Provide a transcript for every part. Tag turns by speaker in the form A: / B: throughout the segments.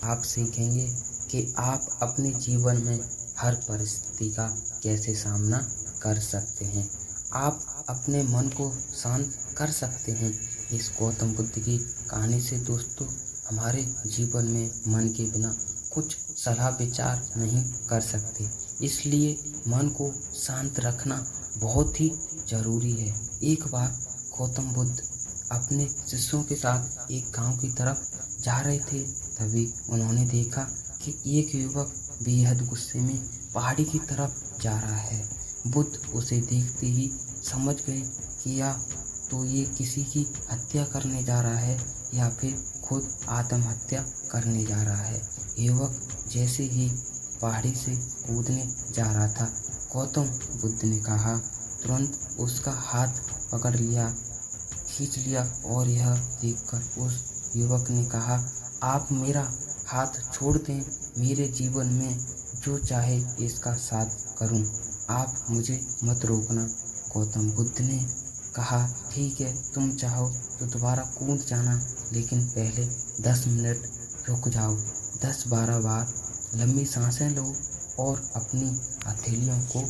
A: आप सीखेंगे कि आप अपने जीवन में हर परिस्थिति का कैसे सामना कर सकते हैं। आप अपने मन को शांत कर सकते हैं। इस गौतम बुद्ध की कहानी से दोस्तों हमारे जीवन में मन के बिना कुछ सलाह विचार नहीं कर सकते, इसलिए मन को शांत रखना बहुत ही जरूरी है। एक बार गौतम बुद्ध अपने शिष्यों के साथ एक गांव की तरफ जा रहे थे, तभी उन्होंने देखा कि एक युवक बेहद गुस्से में पहाड़ी की तरफ जा रहा है। बुद्ध उसे देखते ही समझ गए कि या तो ये किसी की हत्या करने जा रहा है या फिर खुद आत्महत्या करने जा रहा है। युवक जैसे ही पहाड़ी से कूदने जा रहा था, गौतम बुद्ध ने कहा, तुरंत उसका हाथ पकड़ लिया, खींच लिया और यह देखकर उस युवक ने कहा, आप मेरा हाथ छोड़ दें, मेरे जीवन में जो चाहे इसका साथ करूं, आप मुझे मत रोकना। गौतम बुद्ध ने कहा, ठीक है, तुम चाहो तो दोबारा कूद जाना, लेकिन पहले 10 मिनट रुक जाओ। 10-12 बार लंबी सांसें लो और अपनी हथेलियों को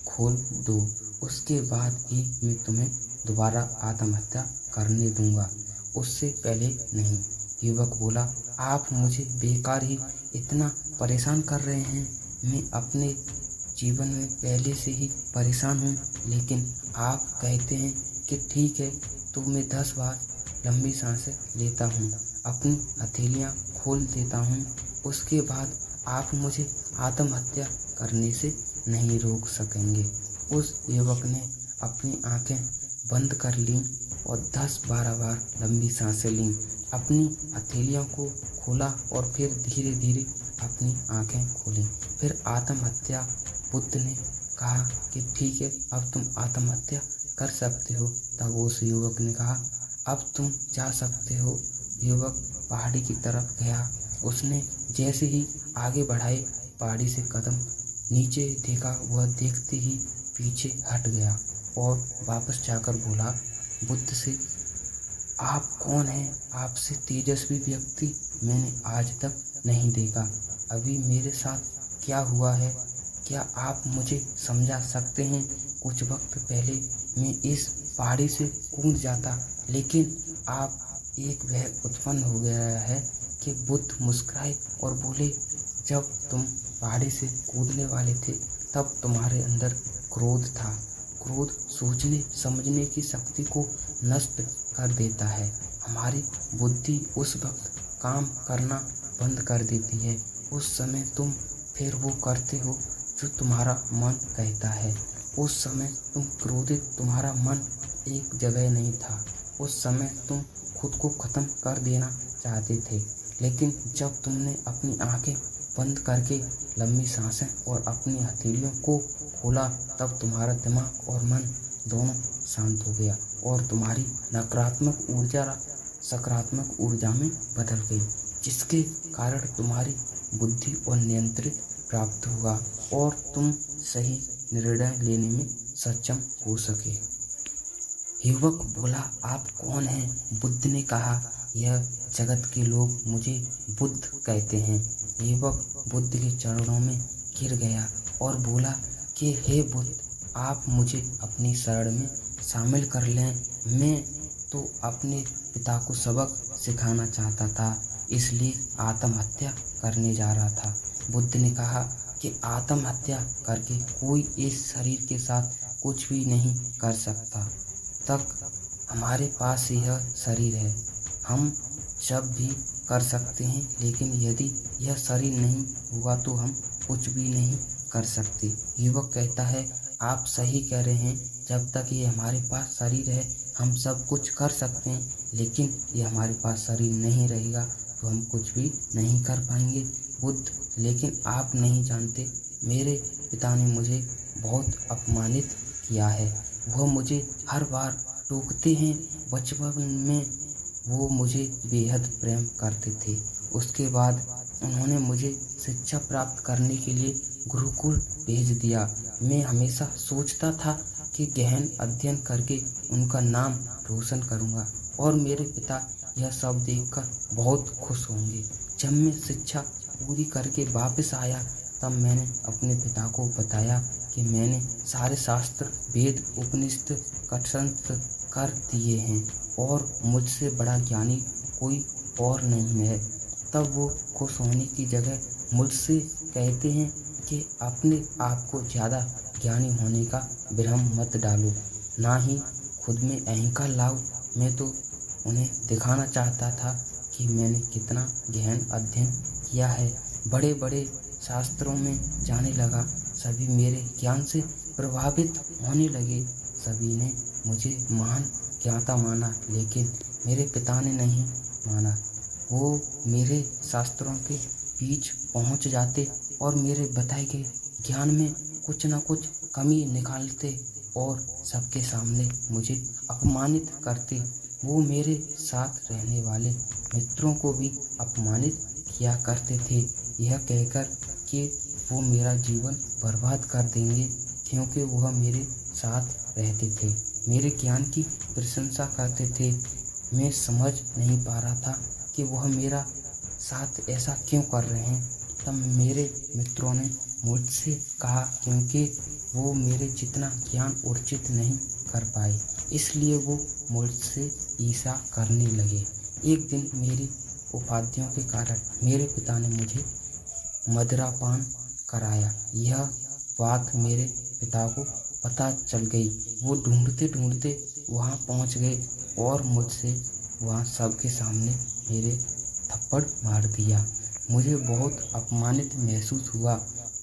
A: खोल दो। उसके बाद ही मैं तुम्हें दोबारा आत्महत्या करने दूंगा, उससे पहले नहीं। युवक बोला, आप मुझे बेकार ही इतना परेशान कर रहे हैं। मैं अपने जीवन में पहले से ही परेशान हूँ, लेकिन आप कहते हैं कि ठीक है, तो मैं 10 बार लंबी सांसें लेता हूँ, अपनी हथेलियाँ खोल देता हूँ, उसके बाद आप मुझे आत्महत्या करने से नहीं रोक सकेंगे। उस युवक ने अपनी आंखें बंद कर लीं और 10-12 बार लंबी सांसें लीं, अपनी हथेलियों को खोला और फिर धीरे धीरे अपनी आंखें खोलीं। फिर आत्महत्या बुद्ध ने कहा कि ठीक है, अब तुम आत्महत्या कर सकते हो। तब उस युवक ने कहा, अब तुम जा सकते हो। युवक पहाड़ी की तरफ गया। उसने जैसे ही आगे बढ़ाए, पहाड़ी से कदम नीचे देखा, वह देखते ही पीछे हट गया और वापस जाकर बोला बुद्ध से, आप कौन हैं? आपसे तेजस्वी व्यक्ति मैंने आज तक नहीं देखा। अभी मेरे साथ क्या हुआ है, क्या आप मुझे समझा सकते हैं? कुछ वक्त पहले मैं इस पहाड़ी से कूद जाता, लेकिन आप एक भय उत्पन्न हो गया है कि बुद्ध मुस्कुराए और बोले, जब तुम पहाड़ी से कूदने वाले थे तब तुम्हारे अंदर क्रोध था। क्रोध सोचने समझने की शक्ति को नष्ट कर देता है। हमारी बुद्धि उस वक्त काम करना बंद कर देती है। उस समय तुम फिर वो करते हो जो तुम्हारा मन कहता है। उस समय तुम क्रोधित, तुम्हारा मन एक जगह नहीं था। उस समय तुम खुद को खत्म कर देना चाहते थे, लेकिन जब तुमने अपनी आंखें बंद करके लंबी सांसें और अपनी हथेलियों को खोला, तब तुम्हारा दिमाग और मन दोनों शांत हो गया और तुम्हारी नकारात्मक ऊर्जा सकारात्मक ऊर्जा में बदल गई, जिसके कारण तुम्हारी बुद्धि और नियंत्रित प्राप्त होगा और तुम सही निर्णय लेने में सक्षम हो सके। युवक बोला, आप कौन हैं? बुद्ध ने कहा, यह जगत के लोग मुझे बुद्ध कहते हैं। युवक बुद्ध के चरणों में गिर गया और बोला कि हे बुद्ध, आप मुझे अपनी शरण में शामिल कर लें। मैं तो अपने पिता को सबक सिखाना चाहता था, इसलिए आत्महत्या करने जा रहा था। बुद्ध ने कहा कि आत्महत्या करके कोई इस शरीर के साथ कुछ भी नहीं कर सकता। तक हमारे पास यह शरीर है, हम जब भी कर सकते हैं, लेकिन यदि यह शरीर नहीं हुआ तो हम कुछ भी नहीं कर सकते। युवक कहता है, आप सही कह रहे हैं, जब तक ये हमारे पास शरीर है हम सब कुछ कर सकते हैं, लेकिन ये हमारे पास शरीर नहीं रहेगा तो हम कुछ भी नहीं कर पाएंगे। बुद्ध, लेकिन आप नहीं जानते, मेरे पिता ने मुझे बहुत अपमानित किया है। वह मुझे हर बार टोकते हैं। बचपन में वो मुझे बेहद प्रेम करते थे। उसके बाद उन्होंने मुझे शिक्षा प्राप्त करने के लिए गुरुकुल भेज दिया। मैं हमेशा सोचता था कि गहन अध्ययन करके उनका नाम रोशन करूंगा और मेरे पिता यह सब देखकर बहुत खुश होंगे। जब मैं शिक्षा पूरी करके वापस आया तब मैंने अपने पिता को बताया कि मैंने सारे शास्त्र, वेद, उपनिषद कंठस्थ कर दिए हैं और मुझसे बड़ा ज्ञानी कोई और नहीं है। तब वो खुश होने की जगह मुझसे कहते हैं कि अपने आप को ज़्यादा ज्ञानी होने का भ्रम मत डालो, ना ही खुद में अहंकार लाओ। मैं तो उन्हें दिखाना चाहता था कि मैंने कितना गहन अध्ययन किया है, बड़े बड़े शास्त्रों में जाने लगा। सभी मेरे ज्ञान से प्रभावित होने लगे। सभी ने मुझे महान ज्ञाता माना, लेकिन मेरे पिता ने नहीं माना। वो मेरे शास्त्रों के बीच पहुंच जाते और मेरे बताए गए ज्ञान में कुछ न कुछ कमी निकालते और सबके सामने मुझे अपमानित करते। वो मेरे साथ रहने वाले मित्रों को भी अपमानित किया करते थे, यह कहकर कि वो मेरा जीवन बर्बाद कर देंगे, क्योंकि वह मेरे साथ रहते थे, मेरे ज्ञान की प्रशंसा करते थे। मैं समझ नहीं पा रहा था कि वह मेरा साथ ऐसा क्यों कर रहे हैं। तब मेरे मित्रों ने मुझसे कहा क्योंकि वो मेरे जितना ज्ञान अर्जित नहीं कर पाए, इसलिए वो मुझसे ईर्ष्या करने लगे। एक दिन मेरी उपाधियों के कारण मेरे पिता ने मुझे मदिरापान कराया। यह बात मेरे पिता को पता चल गई। वो ढूंढते ढूंढते वहाँ पहुँच गए और मुझसे वहाँ सबके सामने मेरे थप्पड़ मार दिया। मुझे बहुत अपमानित महसूस हुआ।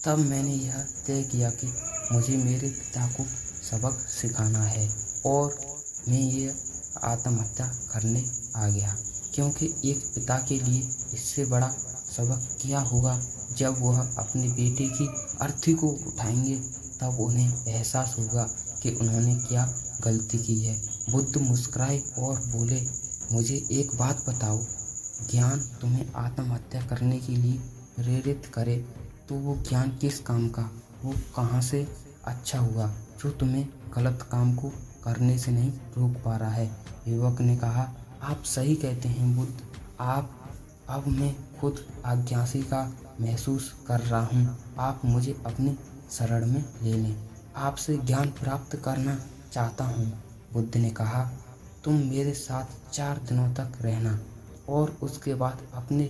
A: तब मैंने यह तय किया कि मुझे मेरे पिता को सबक सिखाना है और मैं ये आत्महत्या करने आ गया, क्योंकि एक पिता के लिए इससे बड़ा सबक क्या होगा। जब वह अपने बेटे की अर्थी को उठाएंगे तब उन्हें एहसास होगा कि उन्होंने क्या गलती की है। बुद्ध मुस्कुराए और बोले, मुझे एक बात बताओ, ज्ञान तुम्हें आत्महत्या करने के लिए प्रेरित करे तो वो ज्ञान किस काम का, वो कहाँ से अच्छा हुआ जो तुम्हें गलत काम को करने से नहीं रोक पा रहा है। युवक ने कहा, आप सही कहते हैं बुद्ध, अब मैं खुद अज्ञासी का महसूस कर रहा हूँ। आप मुझे अपनी शरण में ले लें, आपसे ज्ञान प्राप्त करना चाहता हूँ। बुद्ध ने कहा, तुम मेरे साथ 4 दिनों तक रहना और उसके बाद अपने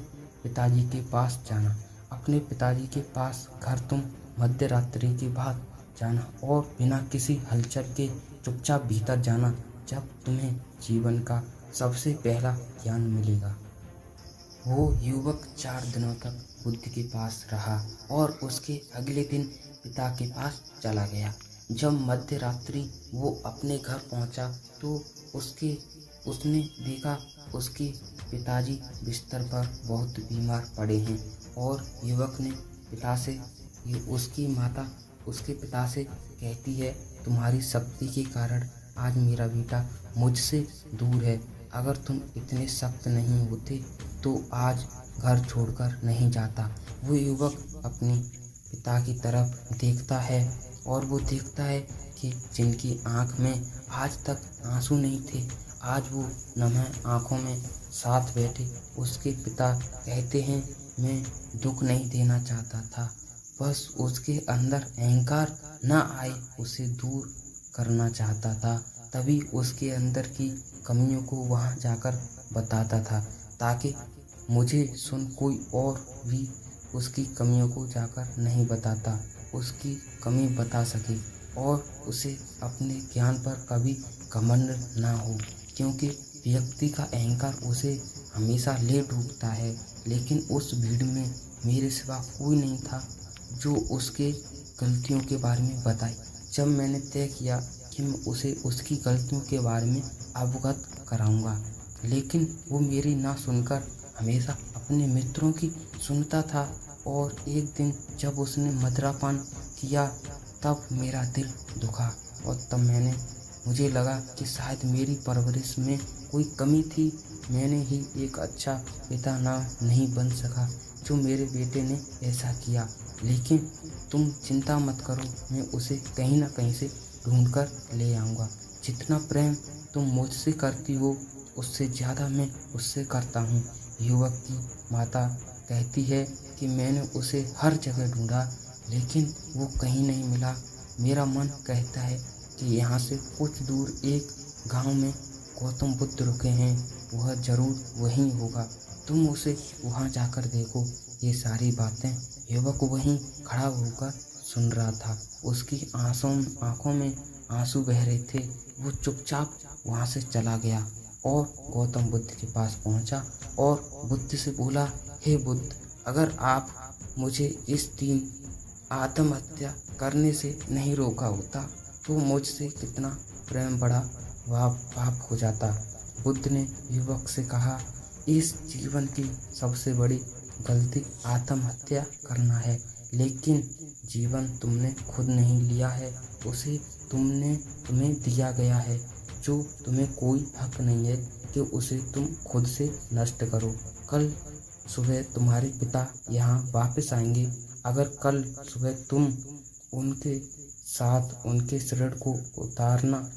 A: पिताजी के पास जाना। अपने पिताजी के पास घर तुम मध्य रात्रि के बाद जाना और बिना किसी हलचल के चुपचाप भीतर जाना, जब तुम्हें जीवन का सबसे पहला ज्ञान मिलेगा। वो युवक 4 दिनों तक बुद्ध के पास रहा और उसके अगले दिन पिता के पास चला गया। जब मध्य रात्रि वो अपने घर पहुंचा तो उसने देखा उसके पिताजी बिस्तर पर बहुत बीमार पड़े हैं और युवक ने उसकी माता उसके पिता से कहती है, तुम्हारी शक्ति के कारण आज मेरा बेटा मुझसे दूर है। अगर तुम इतने सख्त नहीं होते तो आज घर छोड़कर नहीं जाता। वो युवक अपने पिता की तरफ देखता है और वो देखता है कि जिनकी आंख में आज तक आंसू नहीं थे, आज वो नम आंखों में साथ बैठे उसके पिता कहते हैं, मैं दुख नहीं देना चाहता था, बस उसके अंदर अहंकार न आए उसे दूर करना चाहता था। तभी उसके अंदर की कमियों को वहाँ जाकर बताता था, ताकि मुझे सुन कोई और भी उसकी कमियों को जाकर नहीं बताता, उसकी कमी बता सके और उसे अपने ज्ञान पर कभी घमंड ना हो, क्योंकि व्यक्ति का अहंकार उसे हमेशा ले डूबता है। लेकिन उस भीड़ में मेरे सिवा कोई नहीं था जो उसके गलतियों के बारे में बताए। जब मैंने तय किया कि मैं उसे उसकी गलतियों के बारे में अवगत कराऊंगा, लेकिन वो मेरी ना सुनकर हमेशा अपने मित्रों की सुनता था। और एक दिन जब उसने मदिरापान किया तब मेरा दिल दुखा और तब मुझे लगा कि शायद मेरी परवरिश में कोई कमी थी। मैंने ही एक अच्छा पिता नहीं बन सका जो मेरे बेटे ने ऐसा किया। लेकिन तुम चिंता मत करो, मैं उसे कहीं ना कहीं से ढूंढ कर ले आऊँगा। जितना प्रेम तुम मुझसे करती हो उससे ज़्यादा मैं उससे करता हूँ। युवक की माता कहती है कि मैंने उसे हर जगह ढूंढा लेकिन वो कहीं नहीं मिला। मेरा मन कहता है कि यहाँ से कुछ दूर एक गांव में गौतम बुद्ध रुके हैं, वह जरूर वहीं होगा, तुम उसे वहाँ जाकर देखो। ये सारी बातें युवक वहीं खड़ा होकर सुन रहा था। उसकी आंखों में आंसू बह रहे थे। वो चुपचाप वहाँ से चला गया और गौतम बुद्ध के पास पहुँचा और बुद्ध से बोला, हे बुद्ध, अगर आप मुझे इस दिन आत्महत्या करने से नहीं रोका होता तो मुझसे कितना प्रेम बड़ा पाप हो जाता। बुद्ध ने युवक से कहा, इस जीवन की सबसे बड़ी गलती आत्महत्या करना है, लेकिन जीवन तुमने खुद नहीं लिया है, उसे तुम्हें दिया गया है, जो तुम्हें कोई हक नहीं है कि उसे तुम खुद से नष्ट करो। कल सुबह तुम्हारे पिता यहाँ वापस आएंगे, अगर कल सुबह तुम उनके साथ उनके शरीर को उतारना।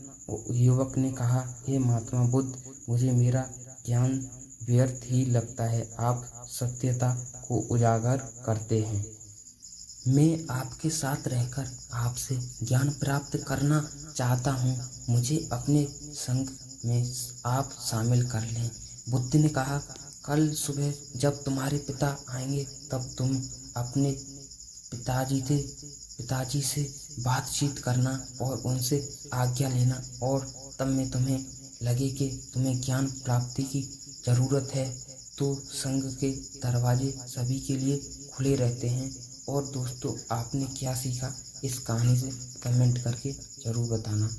A: युवक ने कहा, हे महात्मा बुद्ध, मुझे मेरा ज्ञान व्यर्थ ही लगता है, आप सत्यता को उजागर करते हैं। मैं आपके साथ रहकर आपसे ज्ञान प्राप्त करना चाहता हूँ, मुझे अपने संग में आप शामिल कर लें। बुद्ध ने कहा, कल सुबह जब तुम्हारे पिता आएंगे तब तुम अपने पिताजी से बातचीत करना और उनसे आज्ञा लेना, और तब में तुम्हें लगे कि तुम्हें ज्ञान प्राप्ति की ज़रूरत है तो संघ के दरवाजे सभी के लिए खुले रहते हैं। और दोस्तों, आपने क्या सीखा इस कहानी से कमेंट करके ज़रूर बताना।